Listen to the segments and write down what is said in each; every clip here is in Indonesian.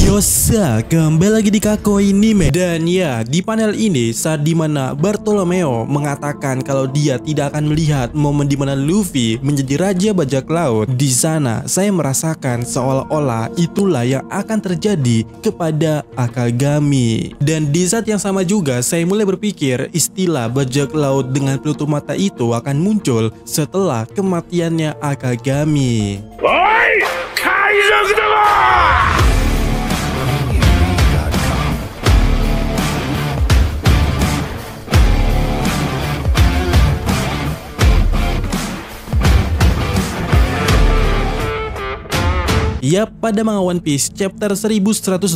Yosa, kembali lagi di Kakoi Anime. Dan ya, di panel ini saat dimana Bartolomeo mengatakan kalau dia tidak akan melihat momen dimana Luffy menjadi raja bajak laut, di sana saya merasakan seolah-olah itulah yang akan terjadi kepada Akagami. Dan di saat yang sama juga saya mulai berpikir istilah bajak laut dengan penutup mata itu akan muncul setelah kematiannya Akagami. Oi! Kaizoku dama! Yap, pada manga One Piece chapter 1126,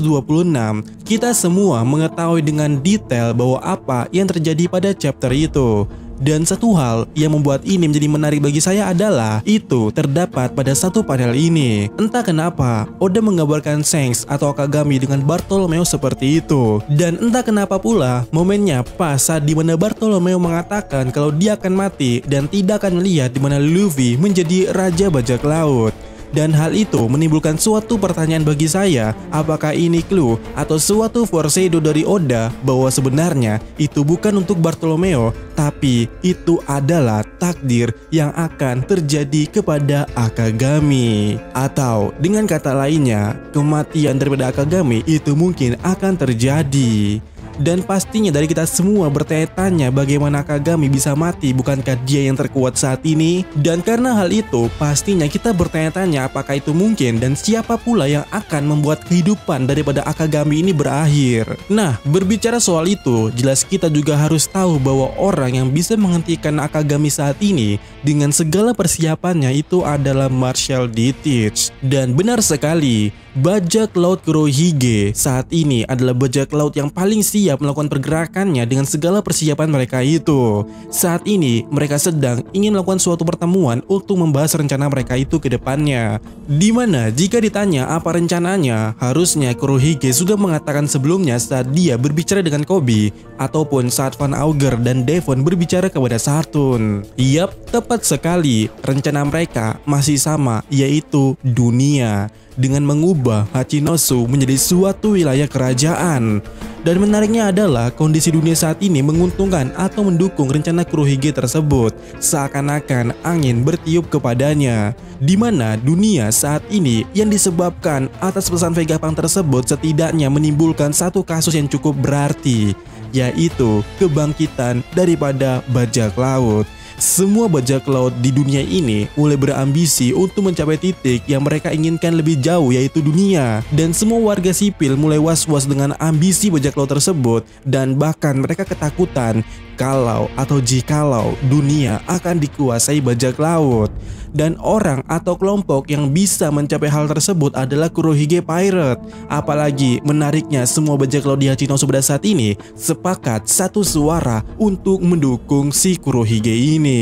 kita semua mengetahui dengan detail bahwa apa yang terjadi pada chapter itu. Dan satu hal yang membuat ini menjadi menarik bagi saya adalah itu terdapat pada satu panel ini. Entah kenapa Oda menggambarkan Shanks atau Akagami dengan Bartolomeo seperti itu. Dan entah kenapa pula momennya pas saat dimana Bartolomeo mengatakan kalau dia akan mati dan tidak akan melihat dimana Luffy menjadi raja bajak laut. Dan hal itu menimbulkan suatu pertanyaan bagi saya, apakah ini clue atau suatu foreshadow dari Oda bahwa sebenarnya itu bukan untuk Bartolomeo, tapi itu adalah takdir yang akan terjadi kepada Akagami. Atau dengan kata lainnya, kematian daripada Akagami itu mungkin akan terjadi. Dan pastinya dari kita semua bertanya-tanya bagaimana Akagami bisa mati, bukankah dia yang terkuat saat ini? Dan karena hal itu pastinya kita bertanya-tanya apakah itu mungkin dan siapa pula yang akan membuat kehidupan daripada Akagami ini berakhir. Nah, berbicara soal itu, jelas kita juga harus tahu bahwa orang yang bisa menghentikan Akagami saat ini dengan segala persiapannya itu adalah Marshall D. Teach. Dan benar sekali, bajak laut Kurohige saat ini adalah bajak laut yang paling siap melakukan pergerakannya dengan segala persiapan mereka itu. Saat ini mereka sedang ingin melakukan suatu pertemuan untuk membahas rencana mereka itu ke depannya. Dimana jika ditanya apa rencananya, harusnya Kurohige sudah mengatakan sebelumnya saat dia berbicara dengan Koby, ataupun saat Van Auger dan Devon berbicara kepada Sartun. Yap, tepat sekali, rencana mereka masih sama, yaitu dunia, dengan mengubah Hachinosu menjadi suatu wilayah kerajaan. Dan menariknya adalah kondisi dunia saat ini menguntungkan atau mendukung rencana Kurohige tersebut, seakan-akan angin bertiup kepadanya. Dimana dunia saat ini yang disebabkan atas pesan Vegapunk tersebut setidaknya menimbulkan satu kasus yang cukup berarti, yaitu kebangkitan daripada bajak laut. Semua bajak laut di dunia ini mulai berambisi untuk mencapai titik yang mereka inginkan lebih jauh, yaitu dunia. Dan semua warga sipil mulai was-was dengan ambisi bajak laut tersebut. Dan bahkan mereka ketakutan kalau atau jikalau dunia akan dikuasai bajak laut. Dan orang atau kelompok yang bisa mencapai hal tersebut adalah Kurohige Pirate. Apalagi menariknya, semua bajak laut di Hachinosu pada saat ini sepakat satu suara untuk mendukung si Kurohige ini.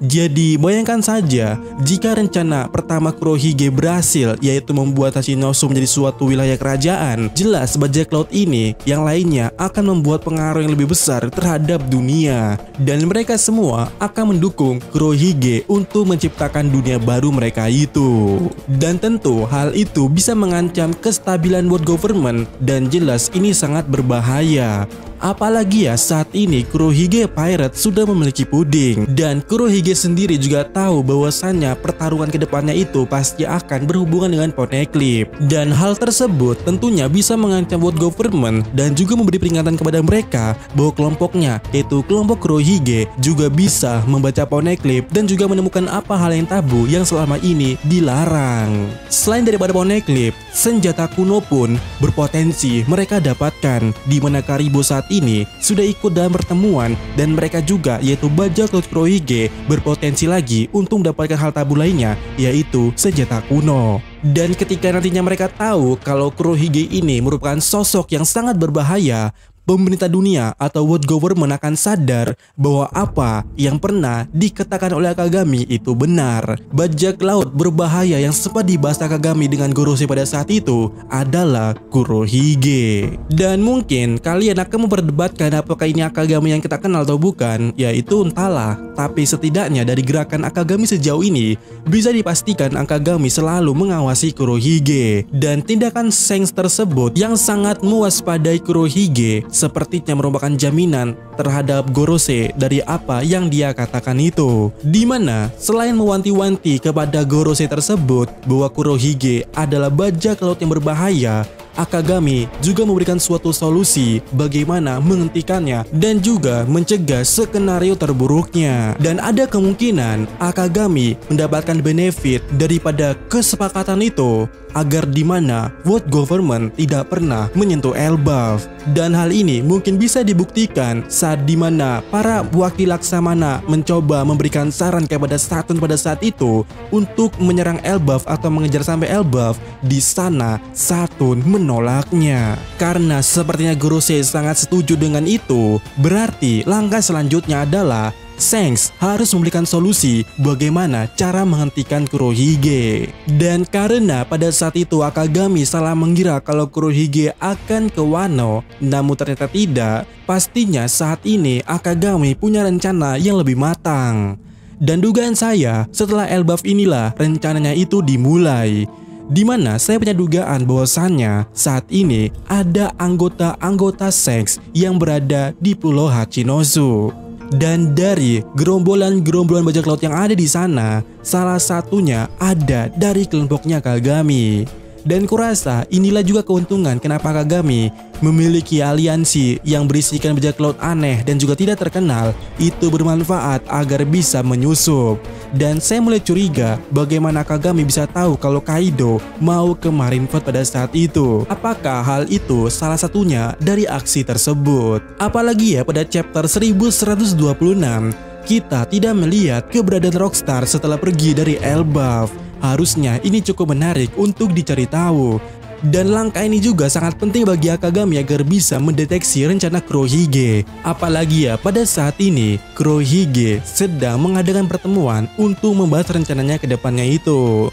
Jadi bayangkan saja jika rencana pertama Kurohige berhasil, yaitu membuat Hachinosu menjadi suatu wilayah kerajaan, jelas bajak laut ini yang lainnya akan membuat pengaruh yang lebih besar terhadap dunia. Dan mereka semua akan mendukung Kurohige untuk menciptakan dunia baru mereka itu. Dan tentu hal itu bisa mengancam kestabilan world government, dan jelas ini sangat berbahaya. Apalagi ya saat ini Kurohige Pirate sudah memiliki puding, dan Kurohige sendiri juga tahu bahwasannya pertarungan kedepannya itu pasti akan berhubungan dengan Poneglyph. Dan hal tersebut tentunya bisa mengancam world government dan juga memberi peringatan kepada mereka bahwa kelompoknya, yaitu kelompok Kurohige, juga bisa membaca Poneglyph dan juga menemukan apa hal yang tabu yang selama ini dilarang. Selain daripada Poneglyph, senjata kuno pun berpotensi mereka dapatkan, di mana Karibo saat ini sudah ikut dalam pertemuan, dan mereka juga, yaitu bajak laut Kurohige, berpotensi lagi untuk mendapatkan hal tabu lainnya, yaitu senjata kuno. Dan ketika nantinya mereka tahu kalau Kurohige ini merupakan sosok yang sangat berbahaya, pemerintah dunia atau world government akan sadar bahwa apa yang pernah dikatakan oleh Akagami itu benar. Bajak laut berbahaya yang sempat dibahas Akagami dengan Gorosei pada saat itu adalah Kurohige. Dan mungkin kalian akan memperdebatkan apakah ini Akagami yang kita kenal atau bukan, yaitu entahlah. Tapi setidaknya dari gerakan Akagami sejauh ini bisa dipastikan Akagami selalu mengawasi Kurohige. Dan tindakan Shanks tersebut yang sangat mewaspadai Kurohige sepertinya merupakan jaminan terhadap Gorosei dari apa yang dia katakan itu. Dimana selain mewanti-wanti kepada Gorosei tersebut bahwa Kurohige adalah bajak laut yang berbahaya, Akagami juga memberikan suatu solusi bagaimana menghentikannya dan juga mencegah skenario terburuknya. Dan ada kemungkinan Akagami mendapatkan benefit daripada kesepakatan itu agar dimana world government tidak pernah menyentuh Elbaf. Dan hal ini mungkin bisa dibuktikan saat dimana para wakil Laksamana mencoba memberikan saran kepada Saturn pada saat itu untuk menyerang Elbaf atau mengejar sampai Elbaf. Di sana Saturn menolaknya. Karena sepertinya Gorosei sangat setuju dengan itu, berarti langkah selanjutnya adalah Shanks harus memberikan solusi bagaimana cara menghentikan Kurohige. Dan karena pada saat itu Akagami salah mengira kalau Kurohige akan ke Wano, namun ternyata tidak, pastinya saat ini Akagami punya rencana yang lebih matang. Dan dugaan saya setelah Elbaf inilah rencananya itu dimulai. Dimana saya punya dugaan bahwasannya saat ini ada anggota-anggota Shanks yang berada di Pulau Hachinosu. Dan dari gerombolan-gerombolan bajak laut yang ada di sana, salah satunya ada dari kelompoknya Akagami. Dan kurasa inilah juga keuntungan kenapa Akagami memiliki aliansi yang berisikan bajak laut aneh dan juga tidak terkenal itu bermanfaat agar bisa menyusup. Dan saya mulai curiga bagaimana Akagami bisa tahu kalau Kaido mau ke Marineford pada saat itu. Apakah hal itu salah satunya dari aksi tersebut? Apalagi ya pada chapter 1126 kita tidak melihat keberadaan Rockstar setelah pergi dari Elbaf. Harusnya ini cukup menarik untuk dicari tahu. Dan langkah ini juga sangat penting bagi Akagami agar bisa mendeteksi rencana Kurohige. Apalagi ya pada saat ini Kurohige sedang mengadakan pertemuan untuk membahas rencananya ke depannya itu.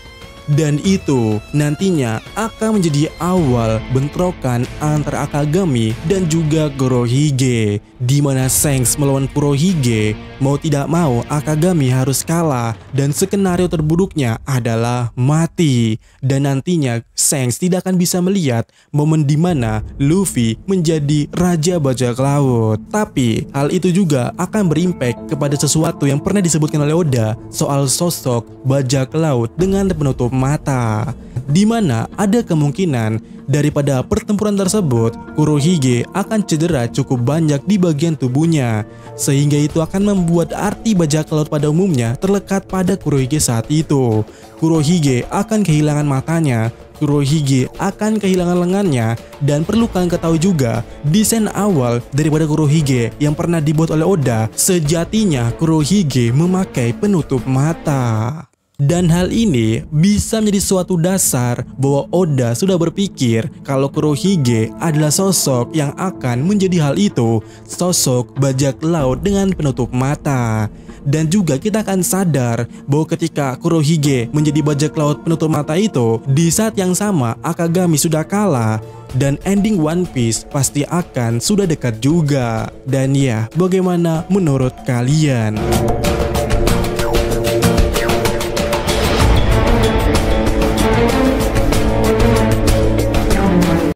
Dan itu nantinya akan menjadi awal bentrokan antara Akagami dan juga Kurohige, di mana Shanks melawan Kurohige. Mau tidak mau Akagami harus kalah dan skenario terburuknya adalah mati. Dan nantinya Shanks tidak akan bisa melihat momen di mana Luffy menjadi raja bajak laut. Tapi hal itu juga akan berimpact kepada sesuatu yang pernah disebutkan oleh Oda soal sosok bajak laut dengan penutup mata, di mana ada kemungkinan daripada pertempuran tersebut Kurohige akan cedera cukup banyak di bagian tubuhnya, sehingga itu akan membuat arti bajak laut pada umumnya terlekat pada Kurohige saat itu. Kurohige akan kehilangan matanya, Kurohige akan kehilangan lengannya, dan perlu kalian ketahui juga desain awal daripada Kurohige yang pernah dibuat oleh Oda, sejatinya Kurohige memakai penutup mata. Dan hal ini bisa menjadi suatu dasar bahwa Oda sudah berpikir kalau Kurohige adalah sosok yang akan menjadi hal itu, sosok bajak laut dengan penutup mata. Dan juga kita akan sadar bahwa ketika Kurohige menjadi bajak laut penutup mata itu, di saat yang sama Akagami sudah kalah dan ending One Piece pasti akan sudah dekat juga. Dan ya, bagaimana menurut kalian?